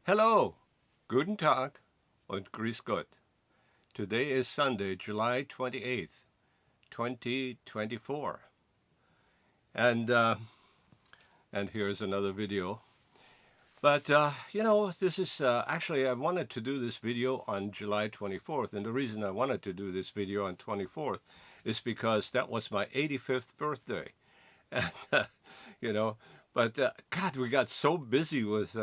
Hello, guten Tag und grüß Gott. Today is Sunday, July 28th, 2024. And here's another video. But, this is actually, I wanted to do this video on July 24th. And the reason I wanted to do this video on 24th is because that was my 85th birthday. And, you know, but God, we got so busy with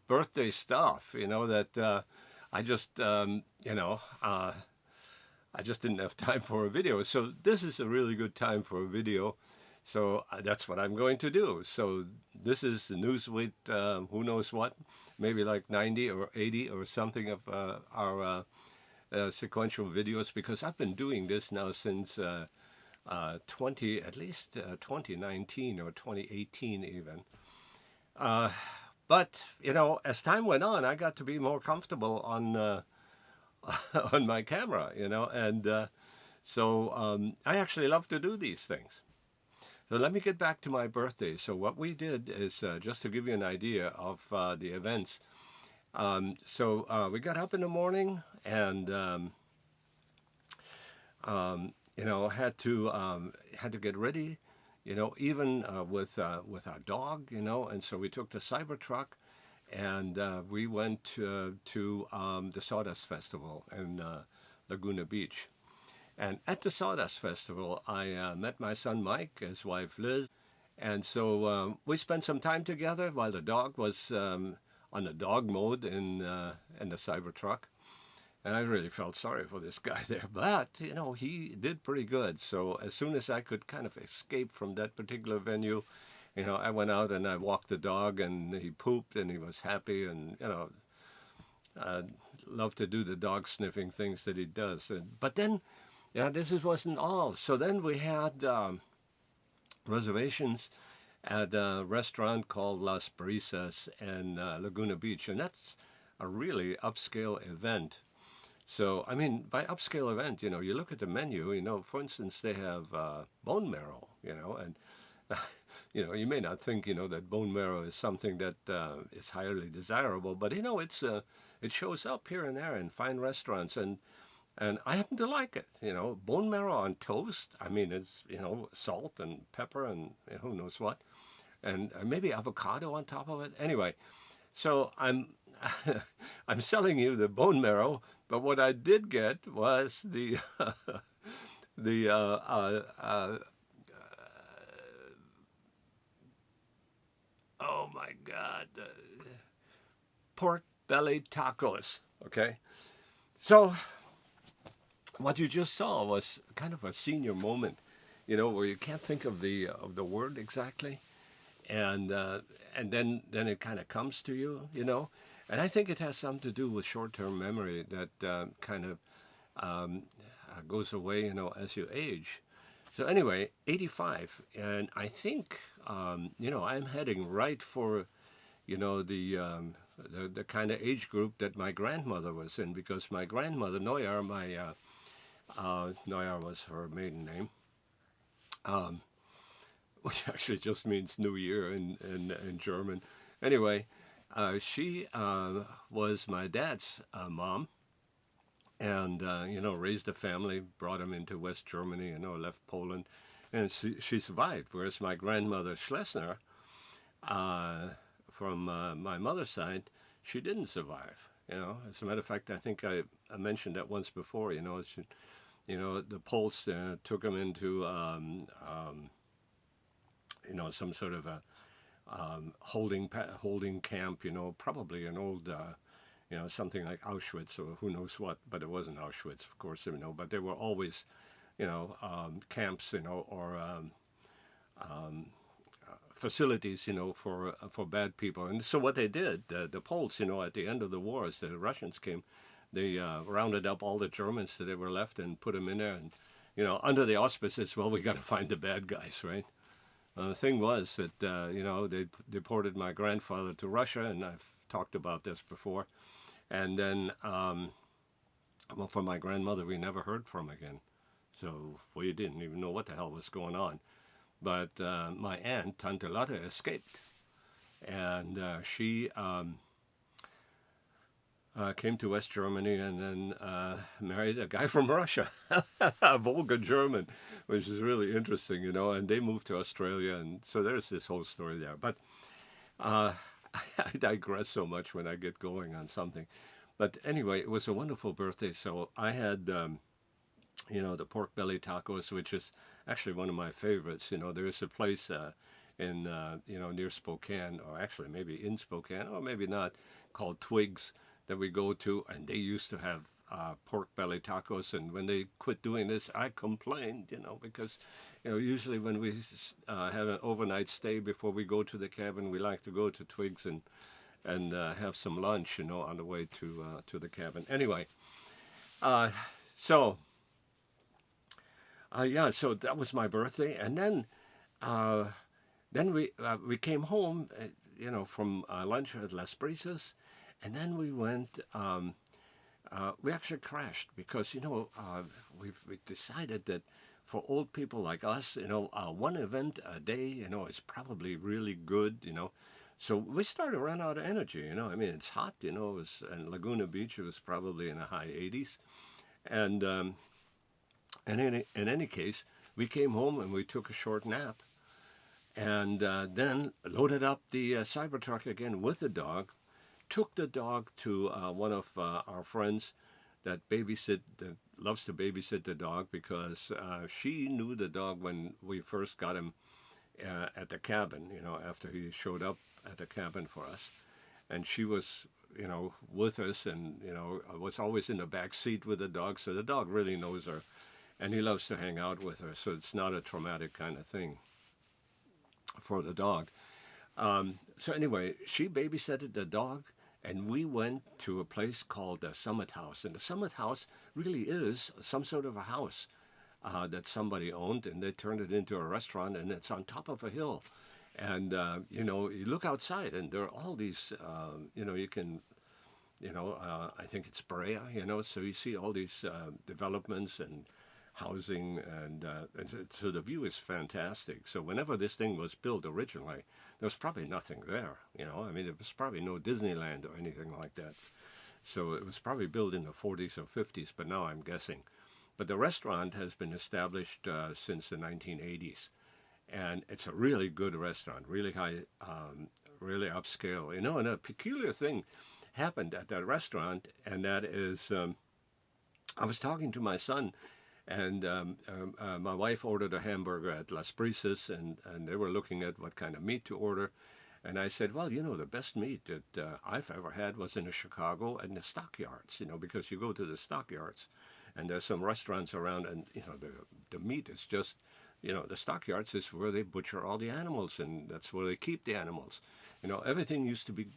birthday stuff, that I just, I just didn't have time for a video. So this is a really good time for a video. So that's what I'm going to do. So this is the Newswit, who knows what, maybe like 90 or 80 or something of our sequential videos, because I've been doing this now since at least 2019 or 2018 even. But as time went on, I got to be more comfortable on on my camera, and so I actually love to do these things. So let me get back to my birthday. So what we did is, just to give you an idea of the events. So we got up in the morning and had to get ready, even with our dog, and so we took the Cybertruck and we went to the Sawdust Festival in Laguna Beach. And at the Sawdust Festival, I met my son Mike, his wife Liz, and so we spent some time together while the dog was on the dog mode in the Cybertruck. And I really felt sorry for this guy there, but he did pretty good. So as soon as I could kind of escape from that particular venue, I went out and I walked the dog, and he pooped, and he was happy, and I love to do the dog sniffing things that he does. But then, wasn't all. So then we had reservations at a restaurant called Las Brisas in Laguna Beach, and that's a really upscale event. So, I mean, by upscale event, you look at the menu, for instance, they have bone marrow, and, you may not think, that bone marrow is something that is highly desirable, but, it shows up here and there in fine restaurants, and I happen to like it, bone marrow on toast. I mean, it's, salt and pepper and who knows what, and maybe avocado on top of it. Anyway, so I'm I'm selling you the bone marrow, but what I did get was the the oh my God, pork belly tacos. Okay, so what you just saw was kind of a senior moment, where you can't think of the word exactly, and then it kind of comes to you, and I think it has something to do with short-term memory that kind of goes away, as you age. So anyway, 85, and I think I'm heading right for the kind of age group that my grandmother was in, because my grandmother Neuer, Neuer was her maiden name, which actually just means New Year in German. Anyway, she was my dad's mom, and raised a family, brought him into West Germany, left Poland, and she survived. Whereas my grandmother Schlesner, from my mother's side, she didn't survive. As a matter of fact, I think I mentioned that once before. The Poles took him into some sort of a holding camp. Probably an old something like Auschwitz or who knows what, but it wasn't Auschwitz, of course. But there were always camps, or facilities, for bad people. And so what they did, the Poles, at the end of the war, as the Russians came, they rounded up all the Germans that were left and put them in there, and under the auspices, well, we got to find the bad guys, right? The thing was that they deported my grandfather to Russia, and I've talked about this before. And then, for my grandmother, we never heard from again, so we didn't even know what the hell was going on. But my aunt, Tante Lotte, escaped, and she came to West Germany and then married a guy from Russia, a Volga German, which is really interesting, and they moved to Australia. And so there's this whole story there. But uh, I digress so much when I get going on something. But anyway, it was a wonderful birthday. So I had, the pork belly tacos, which is actually one of my favorites. There's a place in, near Spokane, or actually maybe in Spokane, or maybe not, called Twigs that we go to, and they used to have pork belly tacos. And when they quit doing this, I complained, because, usually when we have an overnight stay before we go to the cabin, we like to go to Twigs and have some lunch, on the way to the cabin. Anyway, uh, so yeah, so that was my birthday, and uh, then we came home, from lunch at Las Brisas, and then we went. We actually crashed because we decided that for old people like us, one event a day, is probably really good, So we started to run out of energy, I mean, it's hot, it was in Laguna Beach. It was probably in the high 80s, and in any case, we came home and we took a short nap, and then loaded up the Cybertruck again with the dog, took the dog to one of our friends that loves to babysit the dog, because she knew the dog when we first got him at the cabin, after he showed up at the cabin for us. And she was, with us, and, was always in the back seat with the dog. So the dog really knows her, and he loves to hang out with her. So it's not a traumatic kind of thing for the dog. So anyway, she babysitted the dog, and we went to a place called the Summit House. And the Summit House really is some sort of a house that somebody owned, and they turned it into a restaurant, and it's on top of a hill. And, you look outside, and there are all these, you can, I think it's Brea, so you see all these developments and housing, and so the view is fantastic. So whenever this thing was built originally, there was probably nothing there, I mean, it was probably no Disneyland or anything like that. So it was probably built in the 40s or 50s, but now I'm guessing. But the restaurant has been established since the 1980s, and it's a really good restaurant, really high, really upscale, and a peculiar thing happened at that restaurant, and that is, I was talking to my son, and my wife ordered a hamburger at Las Brisas, and they were looking at what kind of meat to order. And I said, well, the best meat that I've ever had was in Chicago and the stockyards, because you go to the stockyards, and there's some restaurants around, and, the meat is just, the stockyards is where they butcher all the animals, and that's where they keep the animals. Everything used to be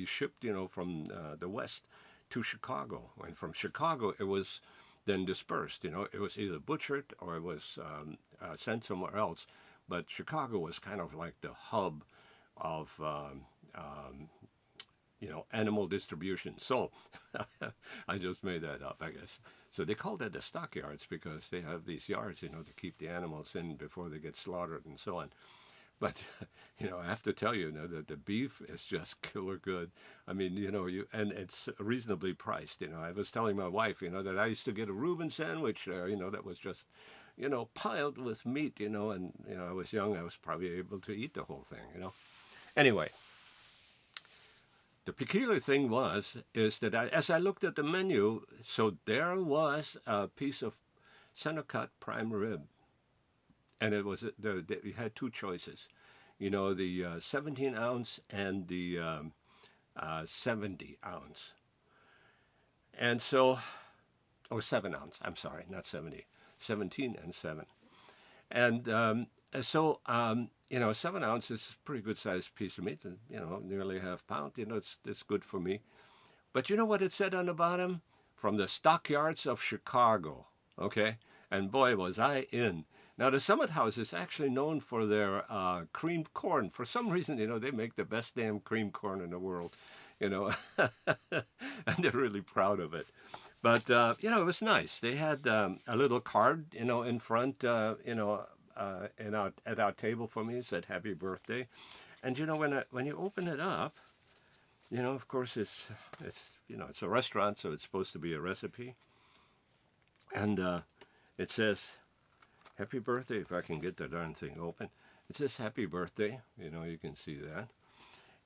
shipped, from the West to Chicago. And from Chicago, it was then dispersed. It was either butchered or it was sent somewhere else. But Chicago was kind of like the hub of, animal distribution. So I just made that up, I guess. So they call that the stockyards because they have these yards, to keep the animals in before they get slaughtered and so on. But, I have to tell you, that the beef is just killer good. I mean, and it's reasonably priced. I was telling my wife, that I used to get a Reuben sandwich there, that was just, piled with meat, and, I was young. I was probably able to eat the whole thing, Anyway, the peculiar thing is that as I looked at the menu, so there was a piece of center cut prime rib. And it was you had two choices, the 17 ounce and the 70 ounce. And so, 7 ounce, I'm sorry, not 70, 17 and 7. And 7 ounces is a pretty good sized piece of meat, and, nearly a half pound, it's good for me. But you know what it said on the bottom? From the stockyards of Chicago, okay? And boy, was I in. Now, the Summit House is actually known for their creamed corn. For some reason, they make the best damn creamed corn in the world, and they're really proud of it. But, it was nice. They had a little card, in front, at our table for me. It said, happy birthday. And, when you open it up, of course, it's a restaurant, so it's supposed to be a recipe, and it says "Happy Birthday." If I can get the darn thing open, it says "Happy Birthday." You can see that.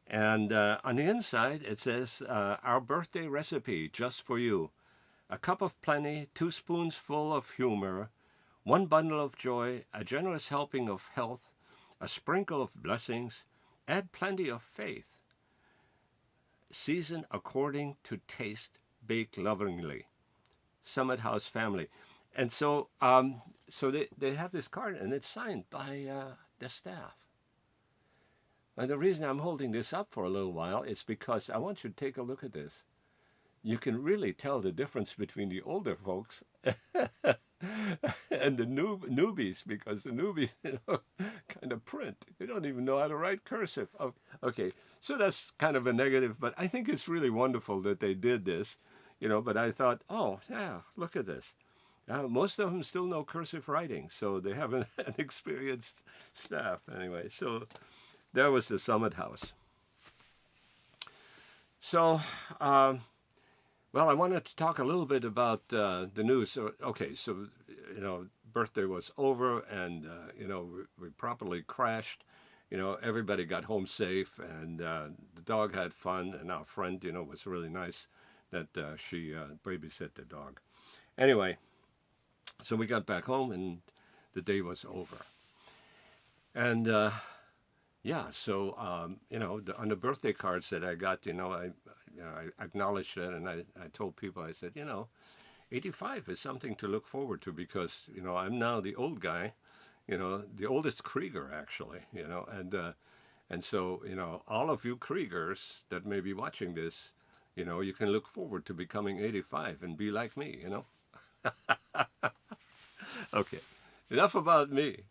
And on the inside, it says, "Our birthday recipe just for you. A cup of plenty, 2 spoons full of humor, one bundle of joy, a generous helping of health, a sprinkle of blessings, add plenty of faith. Season according to taste, bake lovingly. Summit House family." And so they have this card, and it's signed by the staff. And the reason I'm holding this up for a little while is because I want you to take a look at this. You can really tell the difference between the older folks and the newbies, because the newbies, kind of print. They don't even know how to write cursive. Oh, okay, so that's kind of a negative, but I think it's really wonderful that they did this, But I thought, oh yeah, look at this. Most of them still know cursive writing, so they have an experienced staff anyway. So there was the Summit House. So, well, I wanted to talk a little bit about the news. So, okay, so, birthday was over, and, we properly crashed. Everybody got home safe, and the dog had fun, and our friend, was really nice that she babysit the dog. Anyway, so we got back home, and the day was over. And, yeah, so, on the birthday cards that I got, I acknowledged it, and I told people, I said, 85 is something to look forward to, because, I'm now the old guy, the oldest Krieger, actually, and so, all of you Kriegers that may be watching this, you can look forward to becoming 85 and be like me, Okay, enough about me.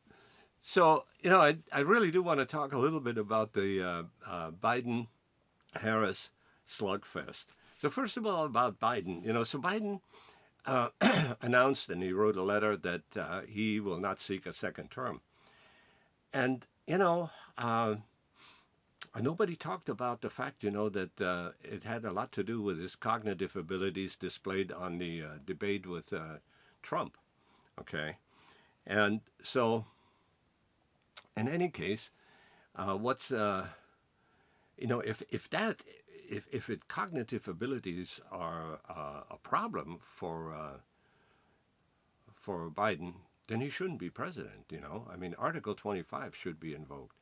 So, I really do want to talk a little bit about the Biden-Harris Slugfest. So first of all, about Biden. So Biden announced, and he wrote a letter, that he will not seek a second term. And, nobody talked about the fact, that it had a lot to do with his cognitive abilities displayed on the debate with Trump. Okay? And so, in any case, what's if cognitive abilities are a problem for Biden, then he shouldn't be president. I mean, Article 25 should be invoked,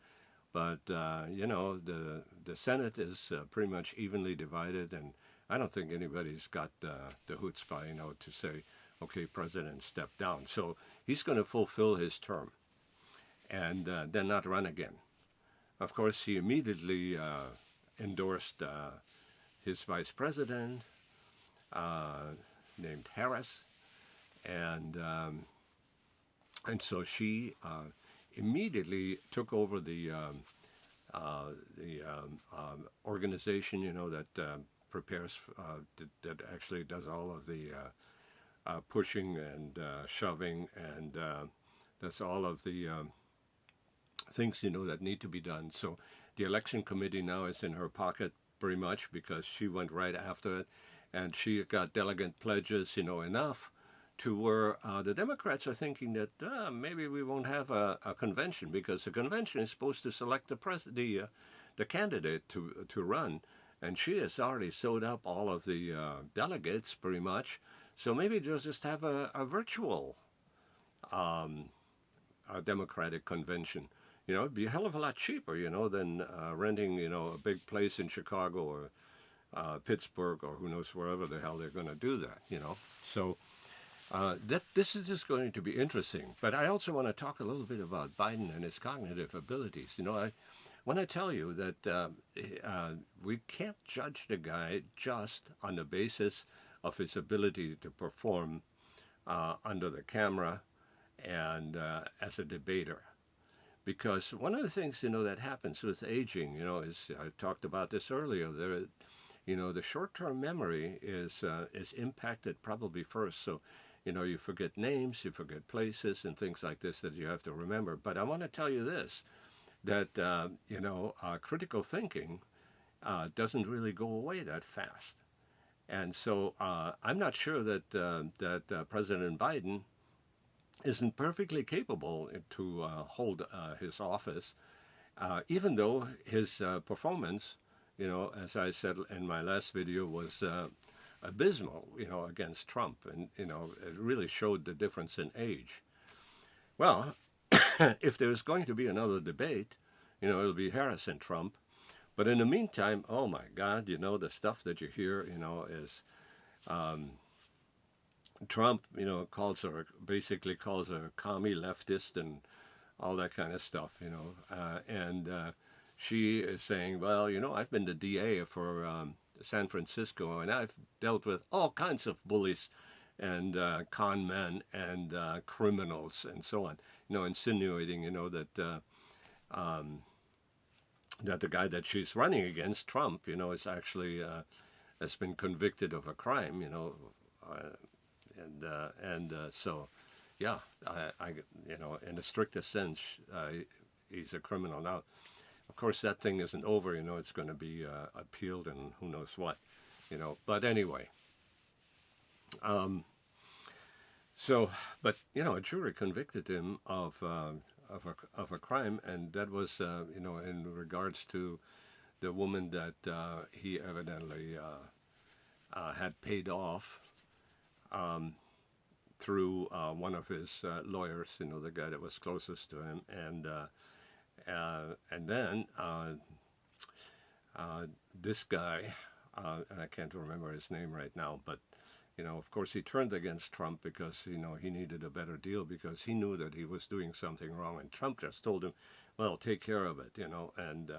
but the Senate is pretty much evenly divided, and I don't think anybody's got the chutzpah, to say, okay, president, step down. So he's going to fulfill his term, and then not run again. Of course, he immediately endorsed his vice president, named Harris, and so she immediately took over the organization, that prepares, that actually does all of the pushing and shoving, and does all of the things, that need to be done. So the election committee now is in her pocket pretty much, because she went right after it, and she got delegate pledges, enough to where the Democrats are thinking that maybe we won't have a convention, because the convention is supposed to select the candidate to run, and she has already sewed up all of the delegates pretty much. So maybe they'll just have a virtual Democratic convention. It'd be a hell of a lot cheaper, than renting, a big place in Chicago or Pittsburgh, or who knows wherever the hell they're going to do that, So this is just going to be interesting. But I also want to talk a little bit about Biden and his cognitive abilities. When I tell you that we can't judge the guy just on the basis of his ability to perform under the camera and as a debater. Because one of the things, that happens with aging, is, I talked about this earlier, the short-term memory is impacted probably first. So, you forget names, you forget places, and things like this that you have to remember. But I want to tell you this, that, critical thinking doesn't really go away that fast. And so I'm not sure that President Biden isn't perfectly capable to hold his office, even though his performance, as I said in my last video, was abysmal, against Trump, and it really showed the difference in age. Well, if there's going to be another debate, it'll be Harris and Trump. But in the meantime, oh my God, the stuff that you hear, is Trump, basically calls her a commie leftist and all that kind of stuff, and she is saying, well, I've been the DA for San Francisco, and I've dealt with all kinds of bullies and con men and criminals and so on, insinuating, that the guy that she's running against, Trump, is actually has been convicted of a crime, so, yeah, in the strictest sense, he's a criminal. Now, of course, that thing isn't over. It's going to be appealed and who knows what, But anyway, but a jury convicted him of a crime, and that was in regards to the woman that he evidently had paid off through one of his lawyers, the guy that was closest to him, and then this guy, and I can't remember his name right now, but of course he turned against Trump because he needed a better deal because he knew that he was doing something wrong, and Trump just told him, well, take care of it, and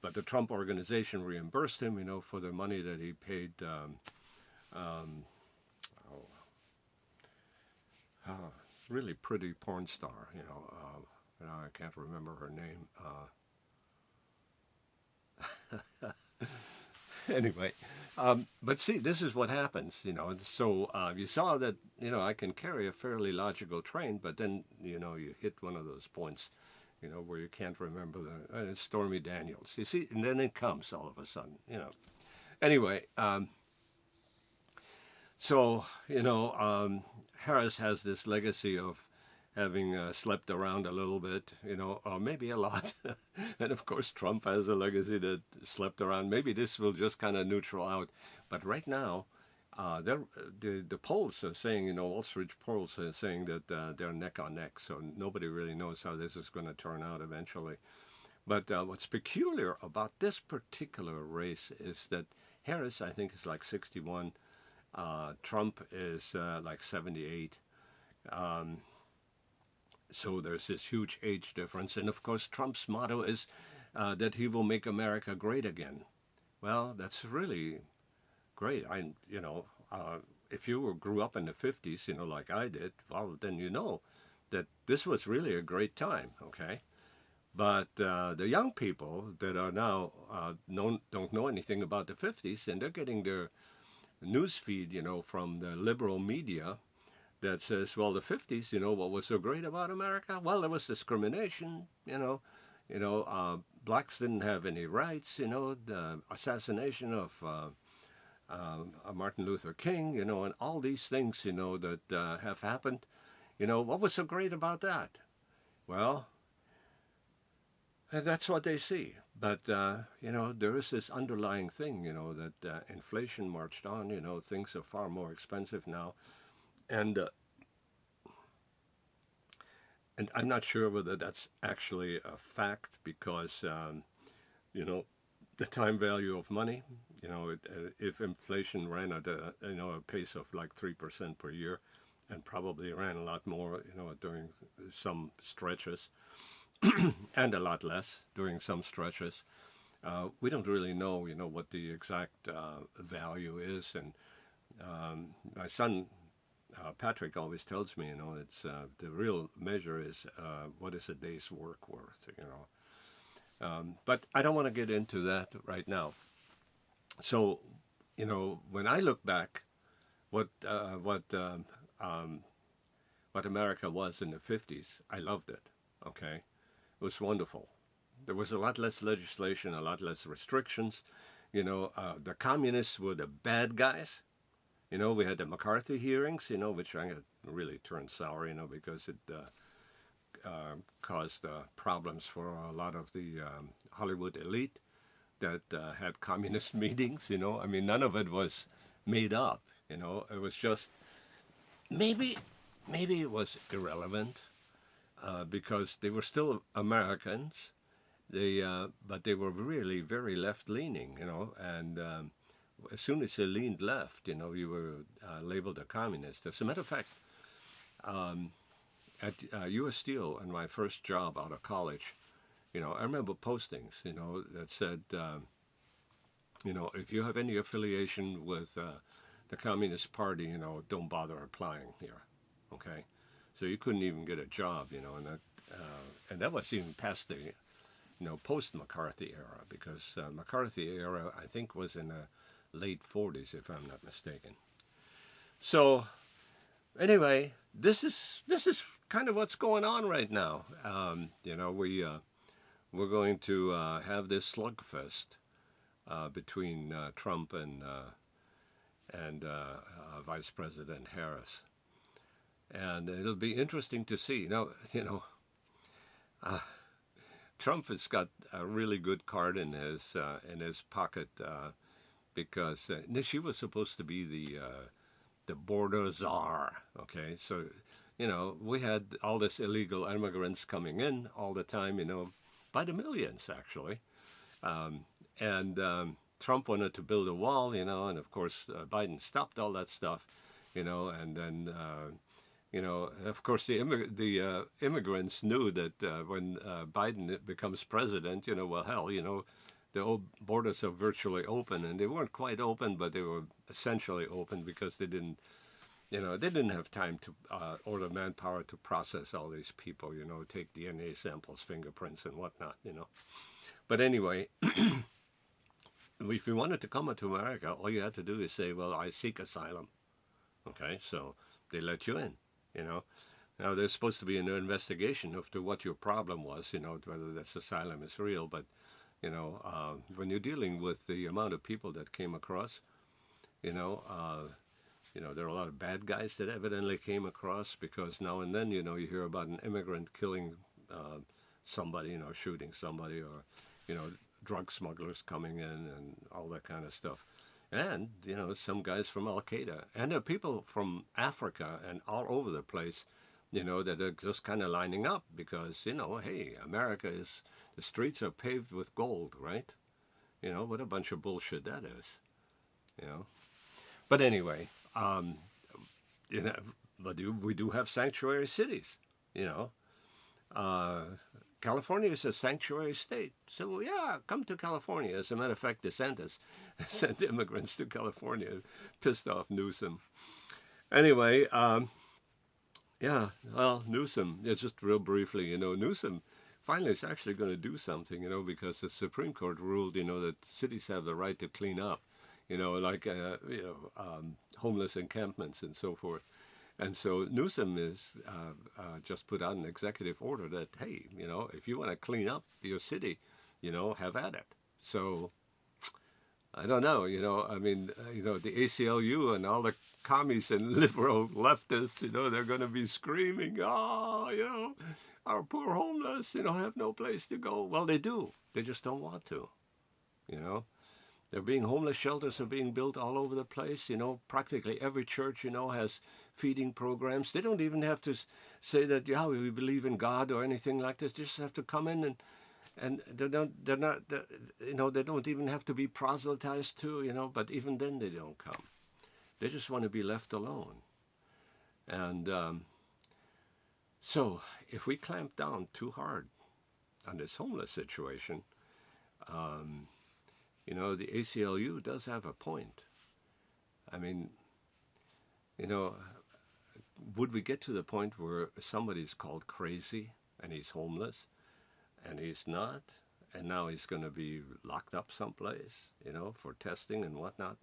but the Trump organization reimbursed him, for the money that he paid. Really pretty porn star, I can't remember her name. Anyway, but see, this is what happens, So you saw that, I can carry a fairly logical train, but then, you hit one of those points, where you can't remember it's Stormy Daniels. You see, and then it comes all of a sudden, Anyway, so, Harris has this legacy of having slept around a little bit, or maybe a lot. And of course, Trump has a legacy that slept around. Maybe this will just kind of neutral out. But right now, the polls are saying, Wall Street polls are saying that they're neck on neck. So nobody really knows how this is going to turn out eventually. But what's peculiar about this particular race is that Harris, I think, is like 61. Trump is like 78. So there's this huge age difference. And of course, Trump's motto is that he will make America great again. Well, that's really great. If you grew up in the 50s, like I did, well, then that this was really a great time, okay? But the young people that are now don't know anything about the 50s, and they're getting their news feed, from the liberal media that says, well, the 50s, what was so great about America? Well, there was discrimination, blacks didn't have any rights, the assassination of Martin Luther King, and all these things, that have happened. What was so great about that? Well, and that's what they see. But, there is this underlying thing, that inflation marched on, things are far more expensive now. And I'm not sure whether that's actually a fact because, the time value of money, if inflation ran at a pace of like 3% per year and probably ran a lot more, during some stretches and a lot less during some stretches, we don't really know, what the exact value is. And my son, Patrick, always tells me, it's the real measure is what is a day's work worth, But I don't want to get into that right now. So, when I look back, what America was in the 50s, I loved it. Okay, it was wonderful. There was a lot less legislation, a lot less restrictions. The communists were the bad guys. We had the McCarthy hearings, which I really turned sour, because it caused problems for a lot of the Hollywood elite that had communist meetings. I mean, none of it was made up. It was just maybe, maybe it was irrelevant because they were still Americans. But they were really very left leaning. And as soon as you leaned left, you were labeled a communist. As a matter of fact, at U.S. Steel, in my first job out of college, I remember postings, that said, if you have any affiliation with the Communist Party, don't bother applying here, okay? So you couldn't even get a job, and that was even past the, post McCarthy era, because McCarthy era, I think, was in the late 40s, if I'm not mistaken. So anyway, this is kind of what's going on right now. We're going to have this slugfest between Trump and Vice President Harris, and it'll be interesting to see. Now, Trump has got a really good card in his pocket because she was supposed to be the border czar. Okay, so we had all this illegal immigrants coming in all the time. By the millions actually, and Trump wanted to build a wall. And of course Biden stopped all that stuff. And then. Of course, the immigrants knew that when Biden becomes president, well, hell, the old borders are virtually open, and they weren't quite open, but they were essentially open because they didn't have time to or the manpower to process all these people, take DNA samples, fingerprints, and whatnot, But anyway, if you wanted to come into America, all you had to do is say, well, I seek asylum. Okay, so they let you in. Now there's supposed to be an investigation as to what your problem was, whether this asylum is real. But, when you're dealing with the amount of people that came across, there are a lot of bad guys that evidently came across because now and then, you hear about an immigrant killing somebody, shooting somebody, or, drug smugglers coming in and all that kind of stuff. And, some guys from Al-Qaeda. And there are people from Africa and all over the place, that are just kind of lining up because, hey, America is, the streets are paved with gold, right? What a bunch of bullshit that is, But anyway, but we do have sanctuary cities, California is a sanctuary state. So, yeah, come to California. As a matter of fact, DeSantis sent immigrants to California, pissed off Newsom. Anyway, yeah, well, Newsom, just real briefly, Newsom finally is actually going to do something, because the Supreme Court ruled, that cities have the right to clean up, like, homeless encampments and so forth. And so Newsom is just put out an executive order that, hey, if you want to clean up your city, have at it. So I don't know, I mean, the ACLU and all the commies and liberal leftists, they're going to be screaming, oh, our poor homeless, have no place to go. Well, they do. They just don't want to, They're being homeless shelters are being built all over the place. Practically every church, has feeding programs. They don't even have to say that, yeah, we believe in God or anything like this. They just have to come in and they don't even have to be proselytized to, but even then they don't come. They just want to be left alone. And so if we clamp down too hard on this homeless situation, the ACLU does have a point. I mean, would we get to the point where somebody's called crazy and he's homeless and he's not, and now he's going to be locked up someplace, for testing and whatnot?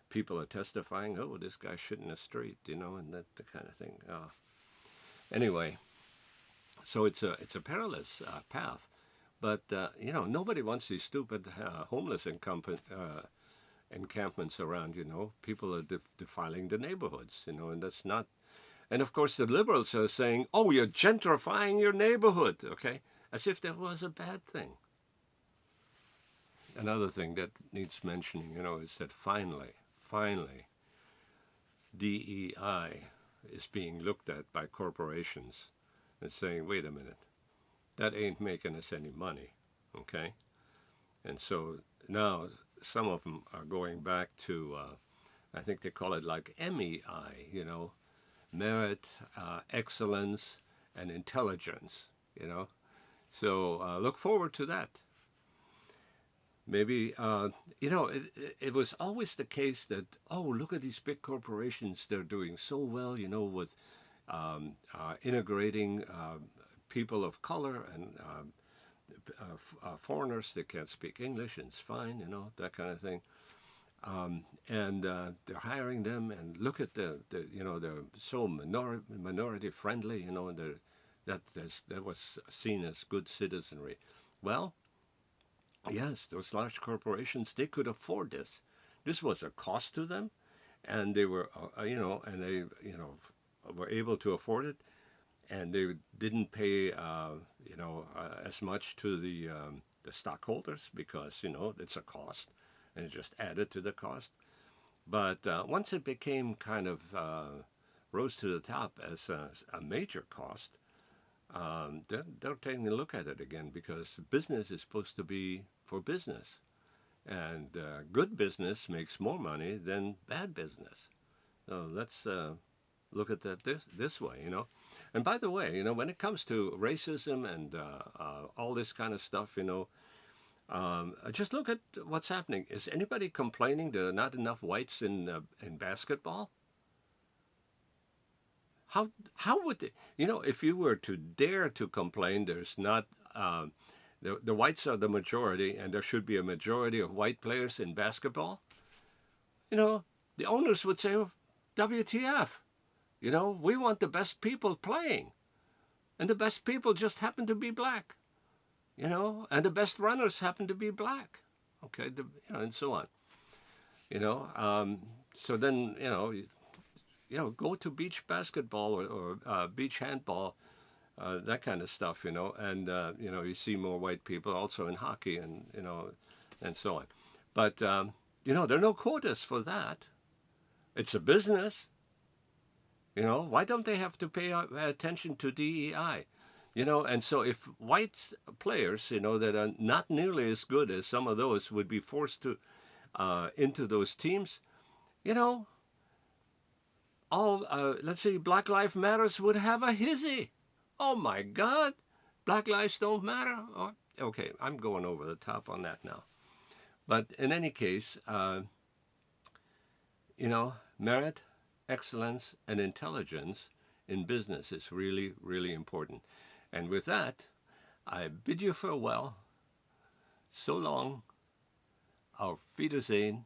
People are testifying, oh, this guy's shit in the street, and that the kind of thing. Anyway, so it's a perilous path But nobody wants these stupid homeless encampments around. People are defiling the neighborhoods. And that's not. And of course, the liberals are saying, "Oh, you're gentrifying your neighborhood," okay, as if that was a bad thing. Another thing that needs mentioning, is that finally, DEI is being looked at by corporations and saying, "Wait a minute, that ain't making us any money," okay? And so now some of them are going back to, I think they call it like MEI, merit, excellence, and intelligence. So look forward to that. Maybe, it was always the case that, oh, look at these big corporations, they're doing so well, with integrating people of color and foreigners that can't speak English, and it's fine, that kind of thing. And they're hiring them, and look at they're so minority friendly, and that was seen as good citizenry. Well, yes, those large corporations, they could afford this. This was a cost to them, and they were, were able to afford it, and they didn't pay, as much to the stockholders because it's a cost, and it just added to the cost. But once it became kind of rose to the top as a major cost, they're taking a look at it again because business is supposed to be for business, and good business makes more money than bad business. So let's look at that this way. And by the way, when it comes to racism and all this kind of stuff, just look at what's happening. Is anybody complaining there are not enough whites in basketball? How would they, if you were to dare to complain, there's not the whites are the majority, and there should be a majority of white players in basketball. The owners would say, "WTF? We want the best people playing, and the best people just happen to be black, and the best runners happen to be black, okay, and so on, So then, go to beach basketball or beach handball, that kind of stuff, and you see more white people also in hockey and so on. But there are no quotas for that. It's a business. Why don't they have to pay attention to DEI? And so if white players, that are not nearly as good as some of those would be forced to into those teams, all let's say Black Lives Matters would have a hizzy. Oh my God, Black lives don't matter. Oh, okay, I'm going over the top on that now. But in any case, merit, excellence, and intelligence in business is really, really important. And with that, I bid you farewell. So long. Auf Wiedersehen.